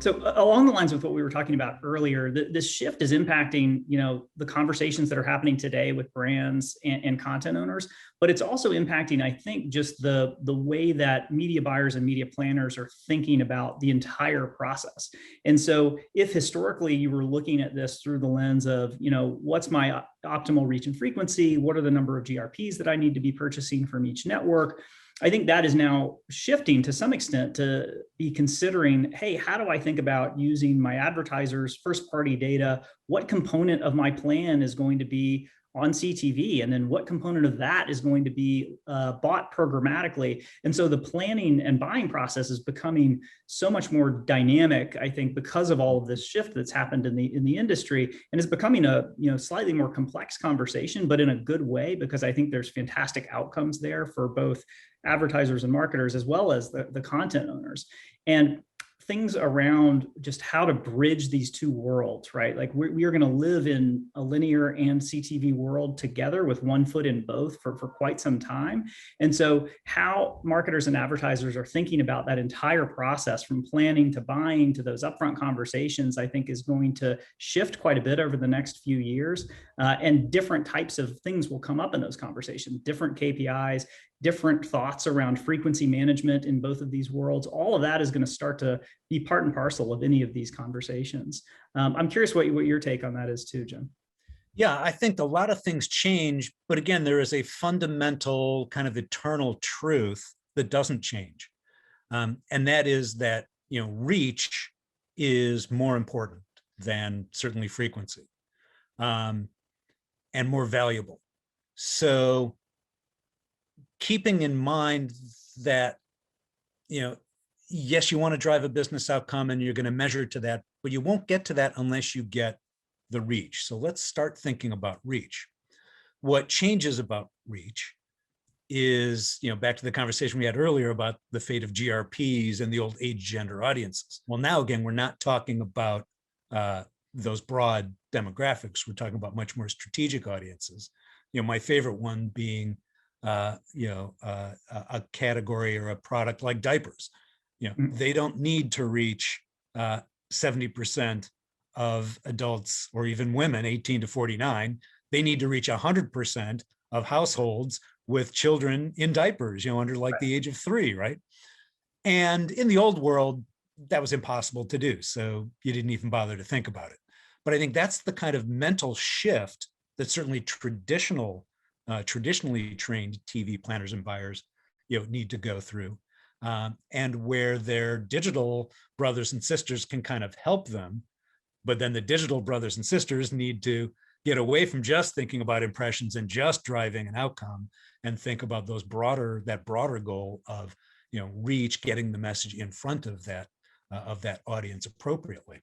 So along the lines of what we were talking about earlier, this shift is impacting, the conversations that are happening today with brands and content owners, but it's also impacting, I think, just the way that media buyers and media planners are thinking about the entire process. And so if historically you were looking at this through the lens of, what's my optimal reach and frequency? What are the number of GRPs that I need to be purchasing from each network? I think that is now shifting to some extent to be considering, hey, how do I think about using my advertisers' first-party data? What component of my plan is going to be on CTV? And then what component of that is going to be bought programmatically? And so the planning and buying process is becoming so much more dynamic, I think, because of all of this shift that's happened in the industry. And it's becoming a slightly more complex conversation, but in a good way, because I think there's fantastic outcomes there for both advertisers and marketers, as well as the content owners. And things around just how to bridge these two worlds, right? Like we are going to live in a linear and CTV world together with one foot in both for quite some time. And so how marketers and advertisers are thinking about that entire process from planning to buying to those upfront conversations, I think is going to shift quite a bit over the next few years. And different types of things will come up in those conversations, different KPIs, different thoughts around frequency management in both of these worlds. All of that is going to start to be part and parcel of any of these conversations. I'm curious what your take on that is too, Jim. Yeah, I think a lot of things change, but again, there is a fundamental kind of eternal truth that doesn't change. And that is that, reach is more important than certainly frequency, and more valuable. So keeping in mind that, yes, you want to drive a business outcome and you're going to measure to that, but you won't get to that unless you get the reach. So let's start thinking about reach. What changes about reach is, back to the conversation we had earlier about the fate of GRPs and the old age gender audiences. Well, now again, we're not talking about those broad demographics. We're talking about much more strategic audiences. My favorite one being a category or a product like diapers. They don't need to reach 70% of adults or even women 18 to 49. They need to reach 100% of households with children in diapers, under like the age of 3, right? And in the old world, that was impossible to do. So you didn't even bother to think about it. But I think that's the kind of mental shift that certainly traditionally trained TV planners and buyers, need to go through, and where their digital brothers and sisters can kind of help them. But then the digital brothers and sisters need to get away from just thinking about impressions and just driving an outcome, and think about that broader goal of, reach, getting the message in front of that audience appropriately.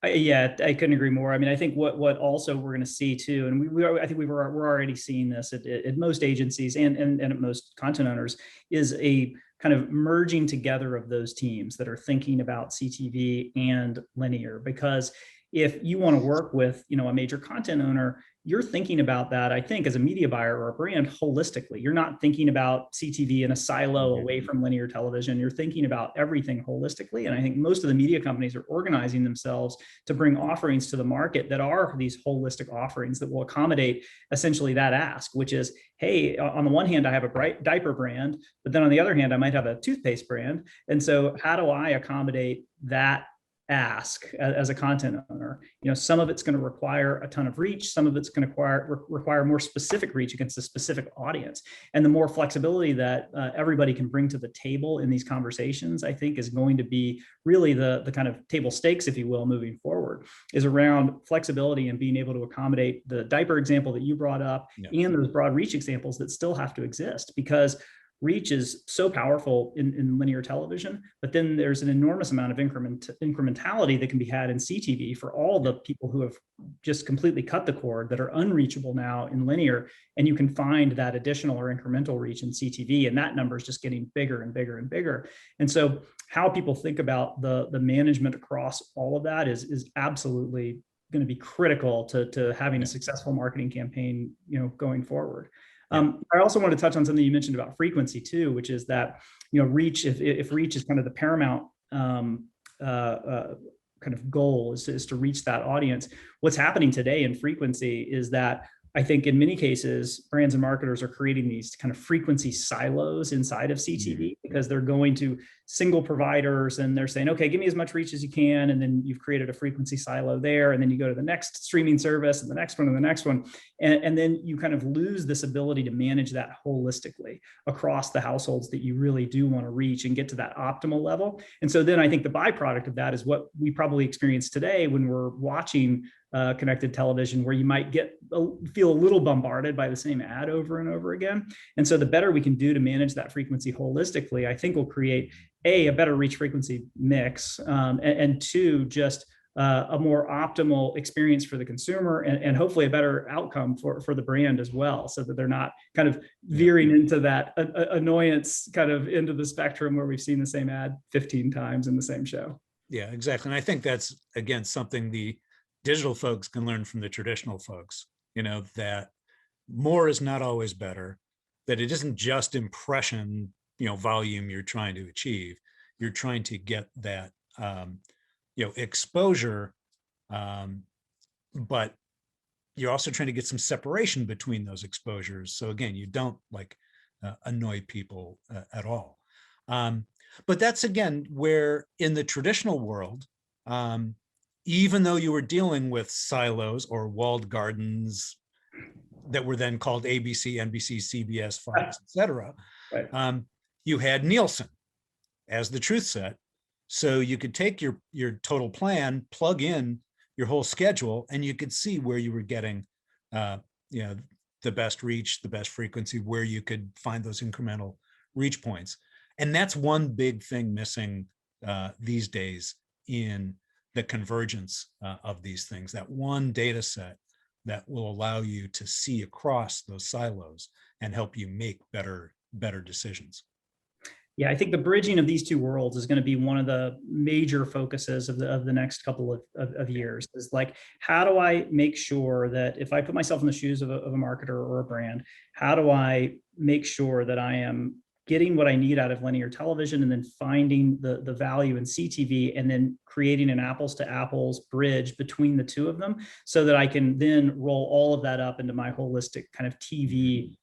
Yeah, I couldn't agree more. I mean, I think what also we're going to see too, and I think we're already seeing this at most agencies and at most content owners, is a kind of merging together of those teams that are thinking about CTV and linear. Because if you want to work with, a major content owner, you're thinking about that, I think, as a media buyer or a brand holistically. You're not thinking about CTV in a silo away from linear television. You're thinking about everything holistically. And I think most of the media companies are organizing themselves to bring offerings to the market that are these holistic offerings that will accommodate essentially that ask, which is, hey, on the one hand, I have a bright diaper brand, but then on the other hand, I might have a toothpaste brand. And so how do I accommodate that ask as a content owner? Some of it's going to require a ton of reach. Some of it's going to require more specific reach against a specific audience. And the more flexibility that everybody can bring to the table in these conversations, I think, is going to be really the kind of table stakes, if you will, moving forward, is around flexibility and being able to accommodate the diaper example that you brought up, and those broad reach examples that still have to exist, because reach is so powerful in linear television, but then there's an enormous amount of incrementality that can be had in CTV for all the people who have just completely cut the cord that are unreachable now in linear. And you can find that additional or incremental reach in CTV, and that number is just getting bigger and bigger and bigger. And so how people think about the management across all of that is absolutely going to be critical to having a successful marketing campaign, going forward. I also want to touch on something you mentioned about frequency too, which is that, reach, if reach is kind of the paramount kind of goal is to reach that audience. What's happening today in frequency is that I think in many cases, brands and marketers are creating these kind of frequency silos inside of CTV because they're going to single providers and they're saying, okay, give me as much reach as you can. And then you've created a frequency silo there. And then you go to the next streaming service and the next one and the next one. And then you kind of lose this ability to manage that holistically across the households that you really do want to reach and get to that optimal level. And so then I think the byproduct of that is what we probably experience today when we're watching connected television, where you might feel a little bombarded by the same ad over and over again. And so the better we can do to manage that frequency holistically, I think will create a better reach frequency mix, and two, just a more optimal experience for the consumer, and hopefully a better outcome for the brand as well, so that they're not kind of veering into that annoyance kind of into the spectrum where we've seen the same ad 15 times in the same show. Yeah, exactly. And I think that's, again, something the digital folks can learn from the traditional folks, that more is not always better, that it isn't just impression, volume you're trying to achieve. You're trying to get that, exposure, but you're also trying to get some separation between those exposures. So again, you don't annoy people at all. But that's, again, where in the traditional world, even though you were dealing with silos or walled gardens that were then called ABC, NBC, CBS, Fox, et cetera, you had Nielsen as the truth set. So you could take your total plan, plug in your whole schedule, and you could see where you were getting the best reach, the best frequency, where you could find those incremental reach points. And that's one big thing missing these days in the convergence of these things, that one data set that will allow you to see across those silos and help you make better decisions. Yeah, I think the bridging of these two worlds is going to be one of the major focuses of the next couple of years. Is like, how do I make sure that if I put myself in the shoes of a marketer or a brand, how do I make sure that I am getting what I need out of linear television, and then finding the value in CTV, and then creating an apples to apples bridge between the two of them, so that I can then roll all of that up into my holistic kind of TV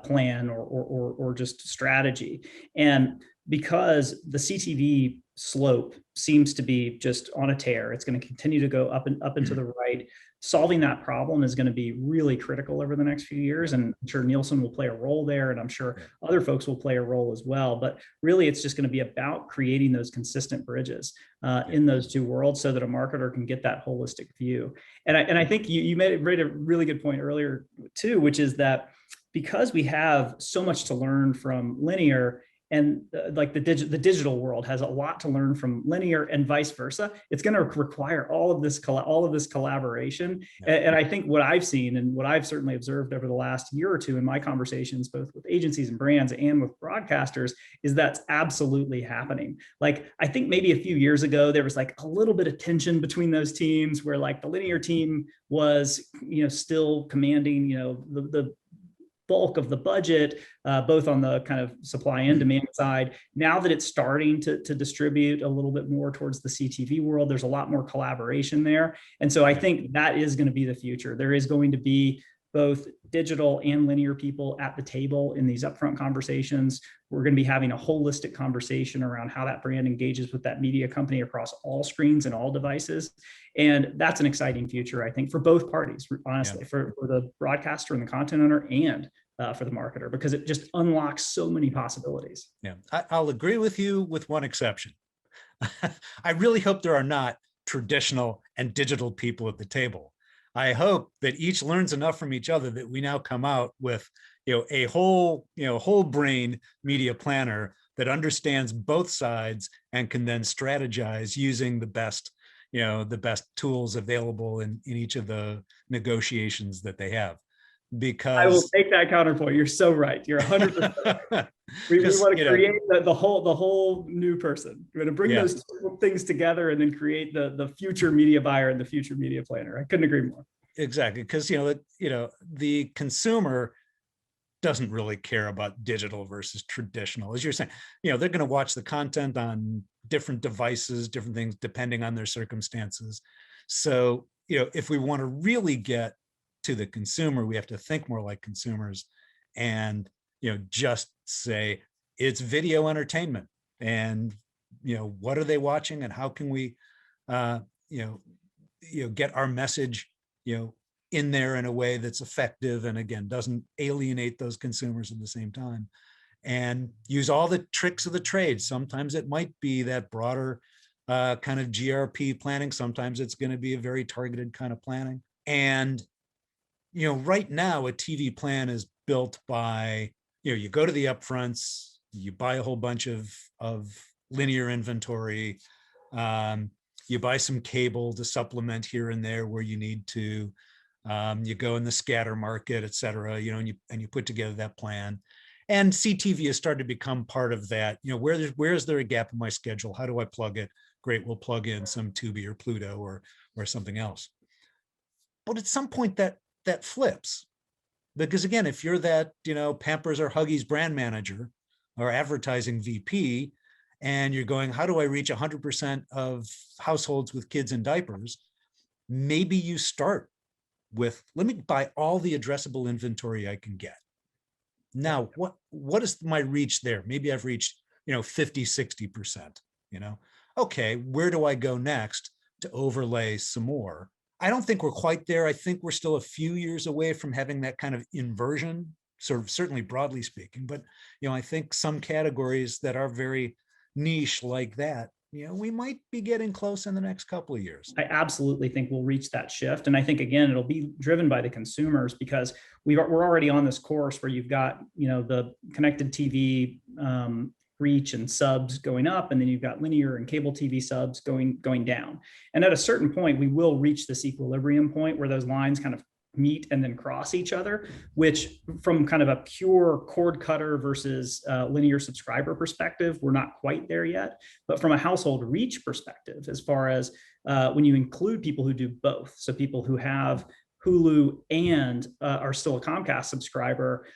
plan or just strategy. And because the CTV slope seems to be just on a tear, it's going to continue to go up and up and to the right. Solving that problem is going to be really critical over the next few years. And I'm sure Nielsen will play a role there, and I'm sure other folks will play a role as well. But really, it's just going to be about creating those consistent bridges in those two worlds, so that a marketer can get that holistic view. And I think you made a really good point earlier too, which is that because we have so much to learn from linear, and like the digital world has a lot to learn from linear, and vice versa, it's going to require all of this collaboration. And I think what I've seen, and what I've certainly observed over the last year or two in my conversations, both with agencies and brands and with broadcasters, is that's absolutely happening. Like, I think maybe a few years ago, there was like a little bit of tension between those teams, where like the linear team was, still commanding, the bulk of the budget, both on the kind of supply and demand side. Now that it's starting to distribute a little bit more towards the CTV world, there's a lot more collaboration there. And so I think that is going to be the future. There is going to be both digital and linear people at the table in these upfront conversations. We're going to be having a holistic conversation around how that brand engages with that media company across all screens and all devices. And that's an exciting future, I think, for both parties, honestly, for the broadcaster and the content owner, and for the marketer, because it just unlocks so many possibilities. Yeah, I'll agree with you with one exception. I really hope there are not traditional and digital people at the table. I hope that each learns enough from each other that we now come out with, a whole brain media planner that understands both sides and can then strategize using the best tools available in each of the negotiations that they have. Because I will take that counterpoint. You're so right. You're 100% right. We want to create the whole new person. We're going to bring those things together and then create the future media buyer and the future media planner. I couldn't agree more. Exactly, because the consumer doesn't really care about digital versus traditional. As you're saying, they're going to watch the content on different devices, different things, depending on their circumstances. So, if we want to really get to the consumer, we have to think more like consumers and, just say it's video entertainment, and, what are they watching and how can we, get our message, in there in a way that's effective and, again, doesn't alienate those consumers at the same time, and use all the tricks of the trade. Sometimes it might be that broader kind of GRP planning. Sometimes it's going to be a very targeted kind of planning. And, right now a TV plan is built by, you go to the upfronts, you buy a whole bunch of linear inventory, you buy some cable to supplement here and there where you need to, you go in the scatter market, et cetera, and you put together that plan. And CTV has started to become part of that. Where is there a gap in my schedule? How do I plug it? Great, we'll plug in some Tubi or Pluto or something else. But at some point that flips, because again, if you're that Pampers or Huggies brand manager or advertising VP, and you're going, how do I reach 100% of households with kids in diapers? Maybe you start with, let me buy all the addressable inventory I can get. Now, what is my reach there? Maybe I've reached, 50, 60%, okay, where do I go next to overlay some more? I don't think we're quite there. I think we're still a few years away from having that kind of inversion, sort of, certainly broadly speaking, but, I think some categories that are very niche like that, we might be getting close in the next couple of years. I absolutely think we'll reach that shift. And I think, again, it'll be driven by the consumers, because we're already on this course where you've got, the connected TV reach and subs going up, and then you've got linear and cable TV subs going down. And at a certain point, we will reach this equilibrium point where those lines kind of meet and then cross each other, which from kind of a pure cord cutter versus linear subscriber perspective, we're not quite there yet. But from a household reach perspective, as far as when you include people who do both, so people who have Hulu and are still a Comcast subscriber,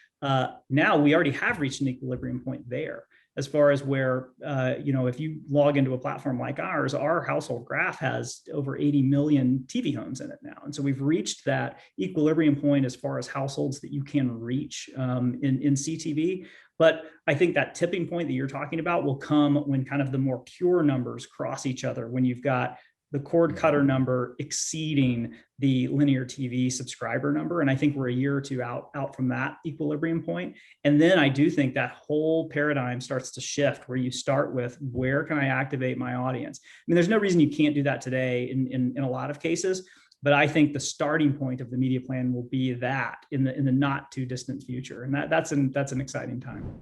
now we already have reached an equilibrium point there. As far as where, if you log into a platform like ours, our household graph has over 80 million TV homes in it now. And so we've reached that equilibrium point as far as households that you can reach in CTV. But I think that tipping point that you're talking about will come when kind of the more pure numbers cross each other, when you've got the cord cutter number exceeding the linear TV subscriber number. And I think we're a year or two out from that equilibrium point. And then I do think that whole paradigm starts to shift, where you start with, where can I activate my audience? I mean, there's no reason you can't do that today in a lot of cases, but I think the starting point of the media plan will be that in the not too distant future. And that's an exciting time.